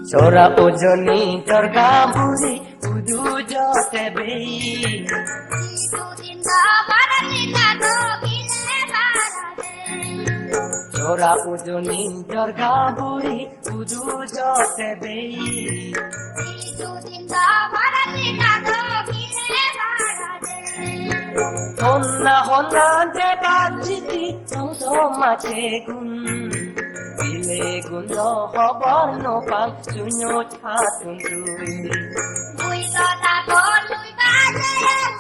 Sora ujoni torga buri udu jote bei Sora ujoni torga buri udu jote bei Honna honna je bajiti so mache gun Bile gundo hobor no pang sunyo chatun tui Mui so ta kon lui ba je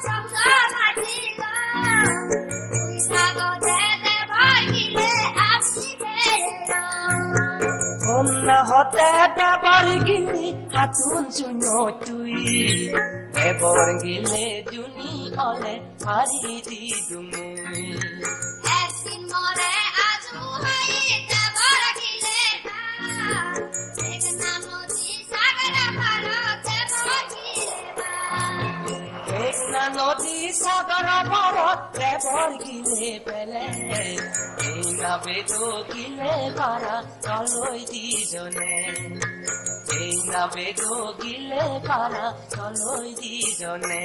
song so ma chi ko Mui sa go te boy gile ap si te Honna hote te bor gili hatun sunyo tui Te bor gile juni ole hari di dumui Ekdin more azu hai te bor gile na Ek namo di sagara paro te bor gile ba Ekna nodi sagara paro te bor gile pele Eina bedo gile para kaloi di jone Eina bedo gile para kaloi di jone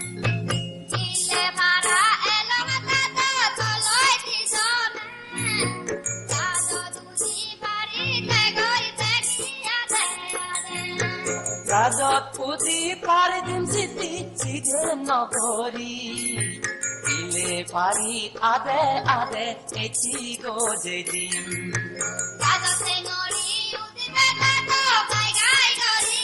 Gile para elo mata to loi di zone Jado tu si pari te goi te kia te Rajat puti pare dim siti sidhe nagori Ile pari ade ade echi go jedi Jado te ngori uti beta to gai gai gori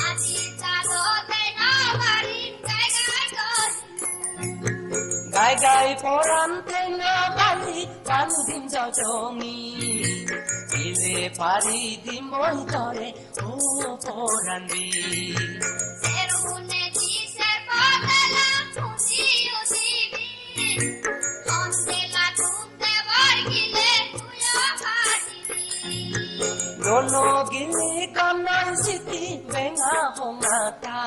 Aji jado te no gori gai gai gori Gai gai poran tenga bali kan dim jao jongi Ile pari dim boy tore o poran di Seru une di ser potela puti uti bi Onde la tunte boy gile tuyo pati Nono gile kanai siti benga hongata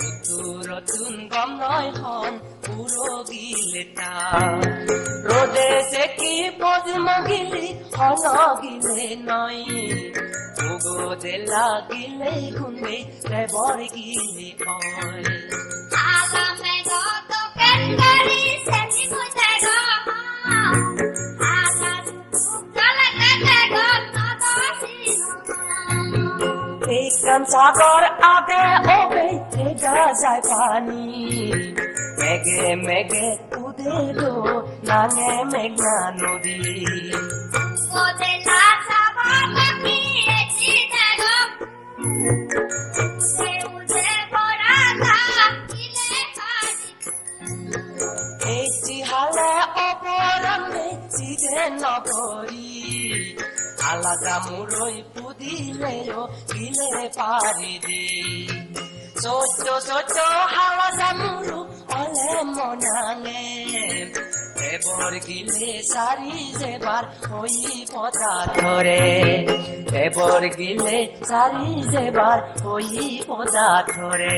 Uturotun gamnoi hon puro gile ta Rode seki pozma gili hono gile noi Ugo della gile gunde te bor gile oi Ala me go to kendari seti mute go Ala tu kala kete go no to sino Ekam sagar age obe tega jai pani Mege mege ude do nange megna nodi Go de la sabana ki eti te go Se uje porata ile padi Echi hale oporame side nagori Alaga muroi pudileo gile paridi Socho socho hala samuru ole monange Ebor gile sari jebar hoi pota thore Ebor gile sari jebar hoi pota thore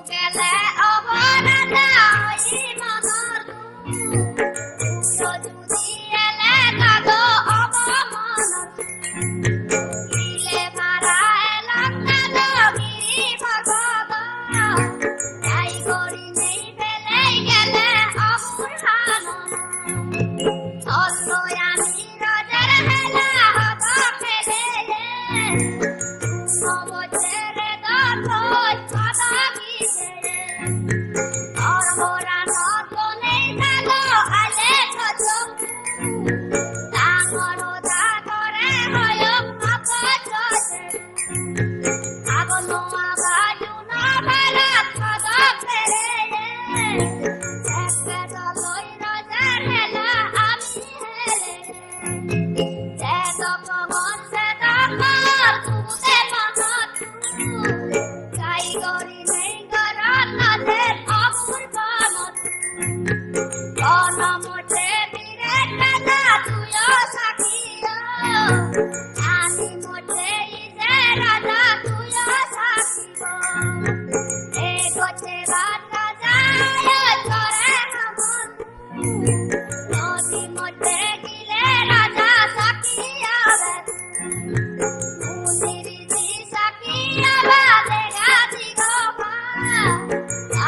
Gele obona na oi monor Yo judi ele kago obo monor আমি মোটেই যে রাজা তুইও সাকিব এ গোছে রাজা যায় করে আমন নদী মোটে গিলে রাজা সাকিয়া মুনিরি দি সাকিয়া বাদে গাছি গোপা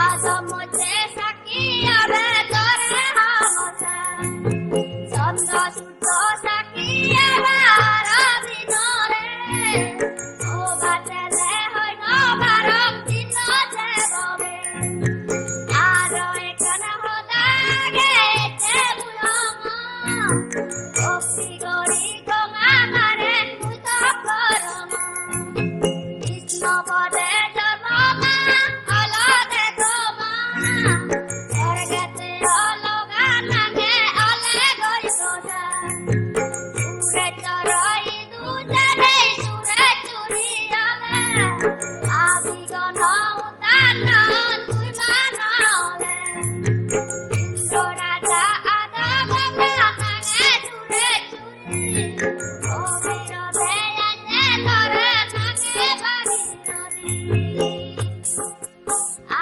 আজ মোটে সাকিয়া বে করে হামসা চন্দ্র সূর্য সাকিয়া বারবি নরে ও বাতেলে হয় নবারম দিন যে ববে আর এখানে হদাগে তে বুলমা ভক্তি করি গঙ্গা মারে তুই তো করমা কৃষ্ণ পদে জন্মমা অলদে গোমা স্বর্গেতে অলগা নাগে অলে গই সোজা সুরে চরই দুজনে সুরে চুরি আলে আবিগণ উদান তুই মানলে ইন্দ্র রাজা আদা গঙ্গা নাগে চুরে চুরি অবিরদে আনে ধরে নাগে বাড়ি নদী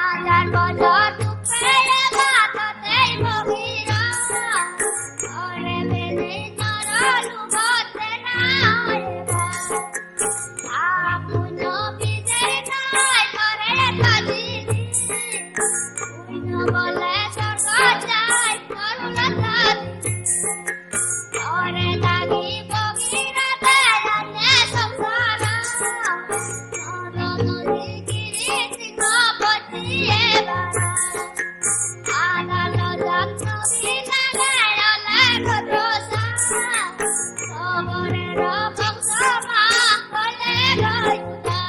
আজার বছর দুপে বাততেই বগিরা ওরে বেলে নরলু বতে না এবা আপন বিজয় নাই করে কাজিনি উইন বলে স্বর্গ যায় করুণা ওরে লাগি বগিরা দেয়ানে সংসারা নদ নদী গিরি সিংহ পতিয়ে বারা আগাল জাহ্নবী নাগায়লে গদোসা সবরের বংশ মাঙ্গলে গয়ুদা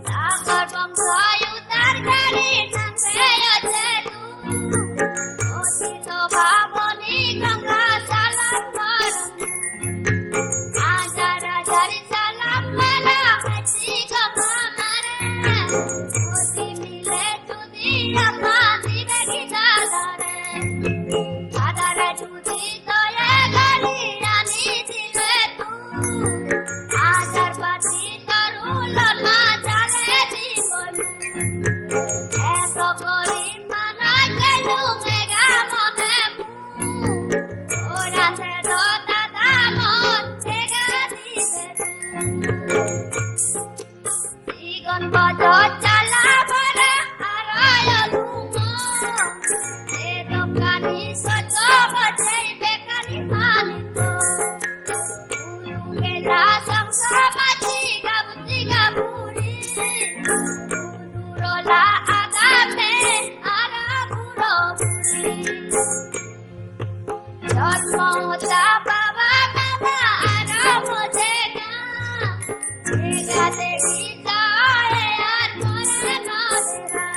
সাগর বংশ উদার গাড়ি নামে আছে তু অতীত ভাবনি গঙ্গা সালাম করম আজার আজারি সালাম মালা হাসি গঙ্গা মারে অতি মিলে তুদি আমা দিবে গীতা ধরে আদারে তুদি তয়ে গালি আনি দিবে তু আজার বাতি তরুল মা জালে জীবনু এত করি মানা গেলু মেঘা মনে ওরাতে দাদা মন ঠেকা দিবে ইগন বজর চালা ভরে হারায় লুমো এ দোকানি সত বজেই বেকারি মালিক উলুগেলা সংসাবাজি গাবুতি গাবুরি উলুরলা আগামে আরা বুড়ো বুড়ি জন্ম হতা বাবা বাবা আরা বোঝে না দেখা দেখি যায় আর মরে নদেরা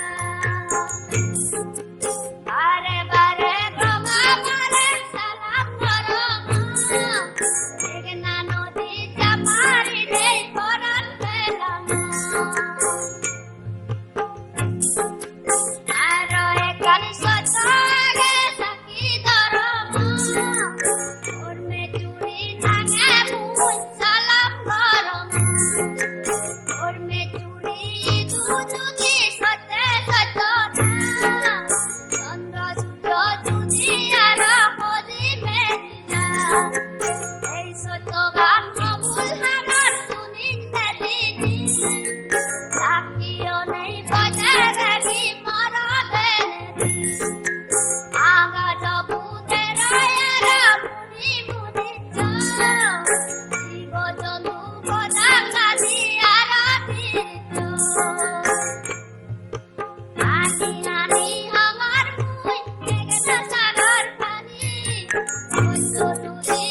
বারে বারে গঙ্গা মারে সালাম করো মেঘনা নদী চাপারি দেই পরাণ পেলাম আরো এখানে সত আগে সাকি ধরম ওর মে চুরি নাগে মুই সালাম করম ওর মে চুরি দুজুদি সতে সত না চন্দ্র সূর্য চুরি আর হদি মেদিনা এই সত গান কবুল হামার শুনিতে দিদি সাকিও নেই বজে রাখি মরদে আগা জবুতে রয়ারা মুনি মুনি জীব জনু বদাঙ্গা দিয়ার তীর্থ আনি আনি আমার মুই মেঘনা সাগর পানি ওই তো তুই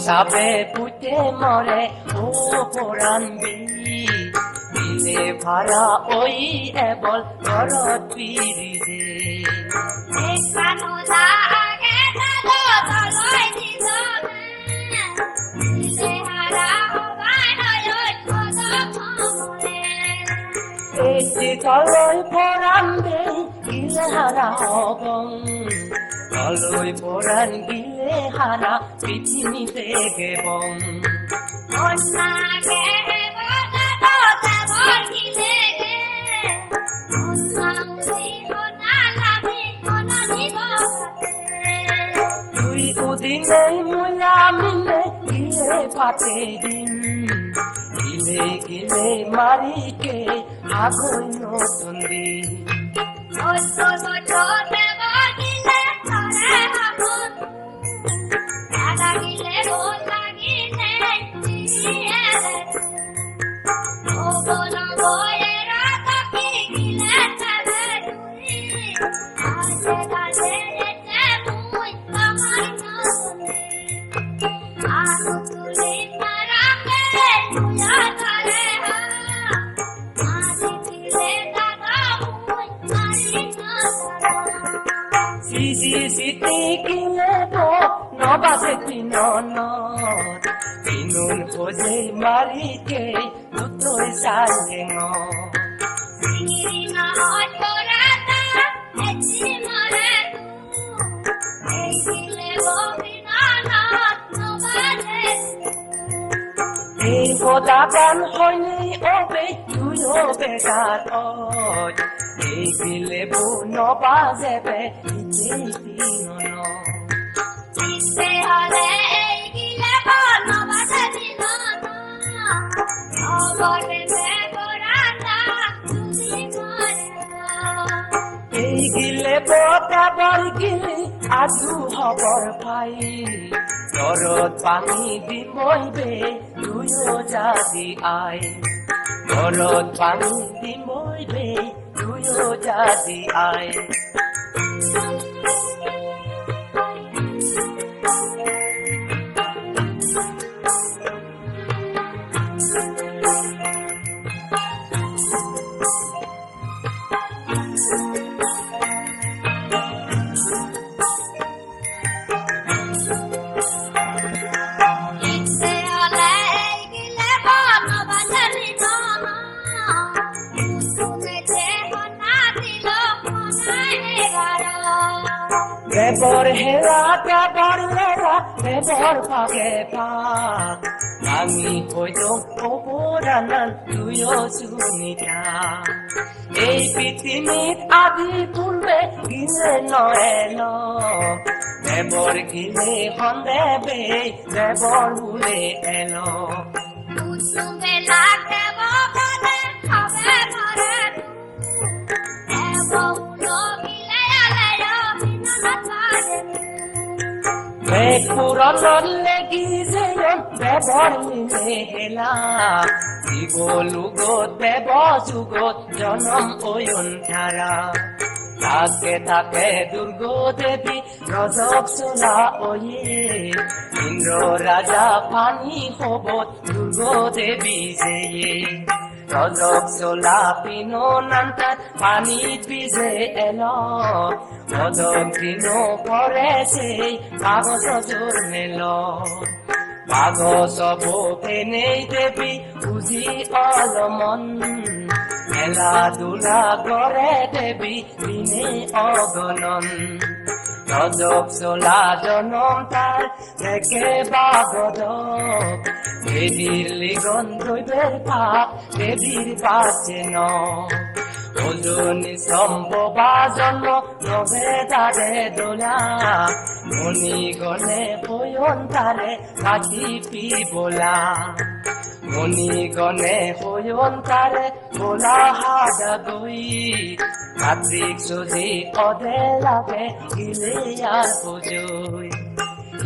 সাপে পুঁতে মরে ও পরাণ দিলে ভাড়া ওই এবল ঘরত পিরিজে এটি তলই পরাণ দেই গিলে হারা হবং তলই পরাণ গিলে হারা পৃথিবীতে গেবং তুই উদিনে মুলা মিলে গিলে পাতে দিন গিলে গিলে মারিকে আগুন নতুন দিন সিটি কিলে তো নবাসে তিননত তিনুন খোঁজে মারিকে দুটোই সাজে এই বোদা গান হয়নি ওবে তুইও বেকার এই গিলে বু নবাজেবে এই গিলে বতাবর গিলি আজু হবর ভাই ঘরত পানি দিমইবে তুইও যাবি আয় ঘরত পানি দিমইবে তুইও যাবি আয় বেবর হেরা বেবর লেরা বেবর পাগে পাক আমি হইতো অপরানান তুইও শুনিতা এই পৃথিবীত আদি পূর্বে গিলে নয়েল বেবর গিলে হন্দেবে বেবর ভুলে এলো পুরন লেগি যে বেবর মিলে হেলা গলুগত বেব যুগত জনম ওয়ন ধারা থাকে থাকে দুর্গ দেবী রজব চোলা ওয়ে ইন্দ্র রাজা পানি হবত দুর্গ দেবী যে রজব চোলা পিনো নান্তার পানি পিজে এলো রজব পিনো পরে সেই কাগজ জোর মেল কাগজ নেই দেবী বুঝি অলমন খেলাধুলা করে দেবী দিনে অগণন রজব চোলা জনম তার থেকে বাগদ দেবীর লিগন দৈবের পাপ দেবীর পাশে ন ওজনী সম্ভবা জন্ম নবে তারে দোলা মনি গণে পয়ন তারে কাঠি পি বোলা মনি গণে পয়ন তারে বোলা হাজা দই কার্তিক সুজি অদে লাগে গিলে আর পুজোই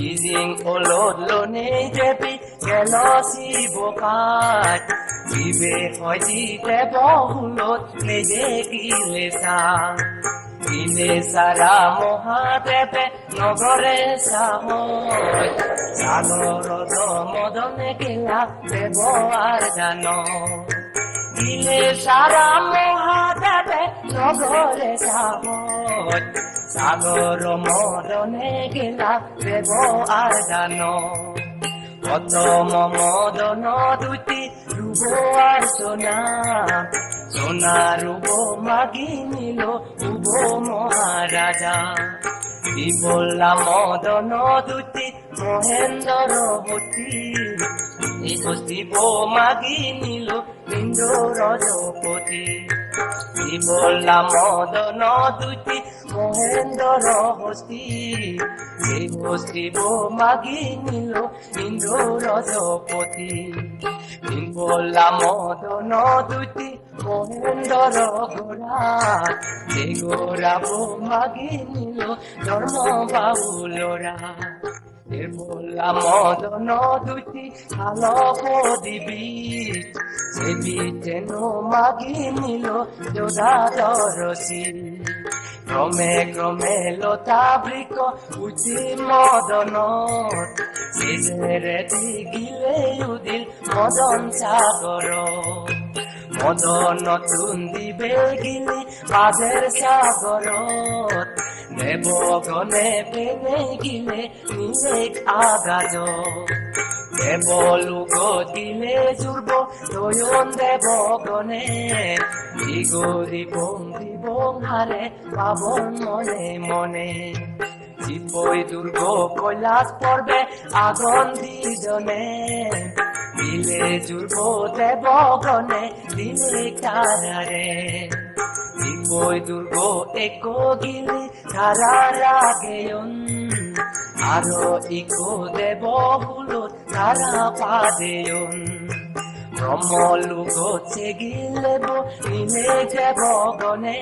ইজিং ওলদ লোনে দেবী গেল শিব কাঠ শিবে হজি দেব হুলত লেজে গিলে দিলে সারা মহাদেবে নগরে সাহয় সাগর মদনে গেলা দেব আর জানো দিলে সারা মহাদেবে নগরে সাহয় সাগর মদনে গেলা দেব আর জানো প্রথম মদন দুটি রূপ আর সোনা সোনা রূপ মাগি নিল রূপ মহারাজা কি বললাম মদন দুটি মহেন্দ্রবতী এই শিব মাগি নিল ইন্দ্র রজপতি কি বললাম মদন দুটি মহেন্দ্র হস্তি এই শিব মাগি নিল ইন্দ্র রজপতি কি বললাম মদন দুটি মহেন্দ্র ঘোড়া এই ঘোড়া মাগি নিল ধর্ম বাউলরা বললাম মদন দুটি আলোক দিবি সে বিটেন মাগি নিল যোধাদরসি ক্রমে ক্রমে লতা বৃক্ষ উঠি মদন সিজেরে গিলে উদিল মদন সাগর মদন তুন্দিবে গিলি বাজের সাগরত দেবগণে পেনে গিলে নিলে আগাজ দেবলুক দিলে জুড়ব নয়ন দেবগণে দিগরি বং হারে পাবন মনে মনে চিপই দুর্গ কৈলাস পর্বে আগুন দিজনে দিলে জুড়ব দেবগণে দিলে কারারে চিপই দুর্গ এক গিলি তারা রাগেয়ন আরো ইকো দেব হুলত তারা পাদেয়ন ব্রহ্মলোক গিলেব নিলে দেবগণে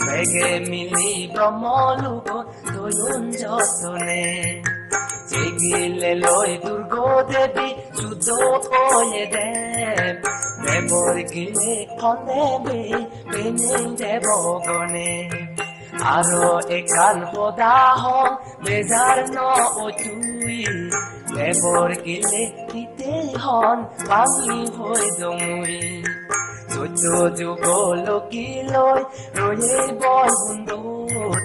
মেঘে মিলি ব্রহ্মলোক তরুণ যতনে গিলে লই দুর্গ দেবী শুদ্ধ হয়ে দেব দেবর গিলে খন্দেবী পেনে দেবগণে আরো একান পদাহন বেজার ন তুই দেবর গিলে দিতে হন বাঙি হয়ে জমুই চোদ্দ যুগ লোকি লই রয়ে বল বন্ধুর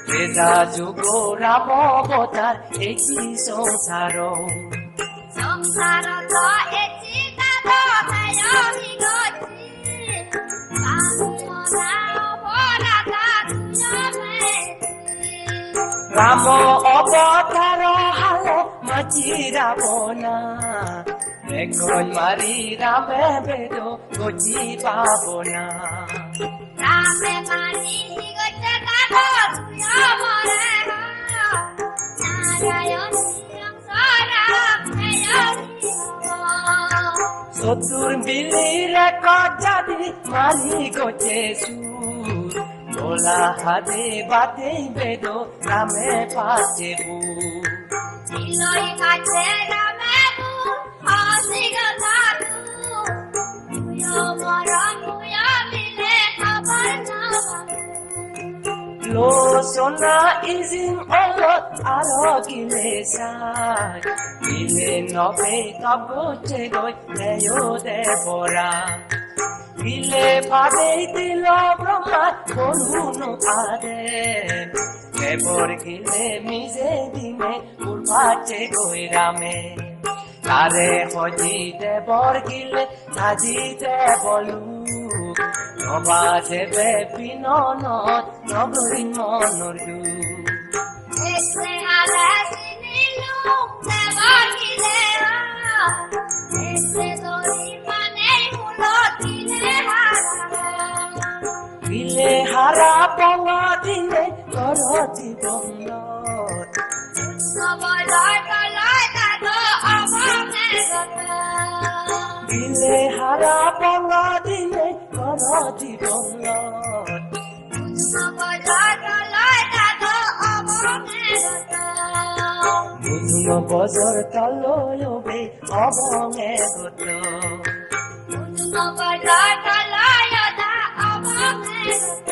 বেজা যুগ রাম অবতার একই সংসার সংসার তো এটি দাবি গতি রাম অবতার হালে মাঝি রাবণা এখন মারি রামে বেদ বুঝি পাব না রামে মারি গতে কাটো তুই মরে নারায়ণ চতুর বিলির কাজাদি মারি গছে সুর তোলা হাতে বাতে বেদ রামে পাছে বু লই কাছে রামে বু হাসি গলা তুই মরণ তুই মিলে খবর না লো সোনা ইজিম অলট আলো গিলে সাই গিলে নবে কাবচে গই দেয় দেবরা গিলে পাদে দিল ব্রহ্মা করুন আদে দেবর গিলে মিজে দিনে উড়াচে গই রামে তারে হজি দেবর গিলে সাজিতে বলু নবা দেবে পিনন নগরী মনর জু এসে হালে সিনিলু দেবর গিলে এসে দরি মানে হুলো দিলে গিলে হারা পাওয়া দিলে করতি বন্ধ নবলয় কলয় দাদো অবমে গত গিলে হারা পাওয়া দিলে করতি বন্ধ নবলয় কলয় দাদো অবমে গত বুঝুন বজর তলবে অবঙে গত নবলয় কলয় দা অবমে গত